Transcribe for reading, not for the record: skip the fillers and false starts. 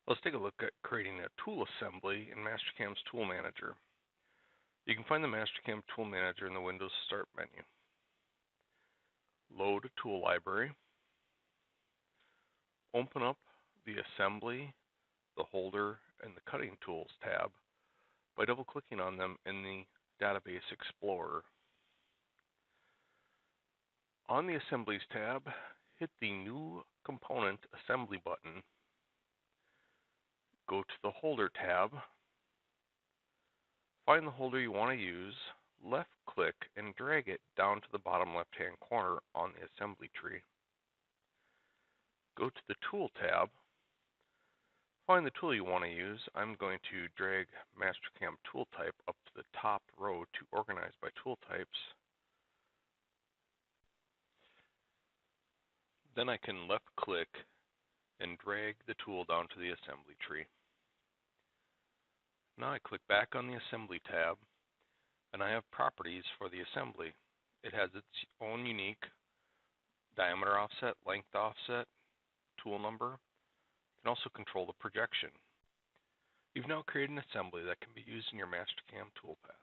Let's take a look at creating a tool assembly in Mastercam's Tool Manager. You can find the Mastercam Tool Manager in the Windows Start menu. Load a tool library. Open up the Assembly, the Holder, and the Cutting Tools tab by double-clicking on them in the Database Explorer. On the Assemblies tab, hit the New Component Assembly button. Go to the Holder tab, find the holder you want to use, left-click and drag it down to the bottom left-hand corner on the assembly tree. Go to the Tool tab, find the tool you want to use. I'm going to drag Mastercam tool type up to the top row to organize by tool types. Then I can left-click and drag the tool down to the assembly tree. Now I click back on the Assembly tab, and I have properties for the assembly. It has its own unique diameter offset, length offset, tool number. You can also control the projection. You've now created an assembly that can be used in your Mastercam toolpath.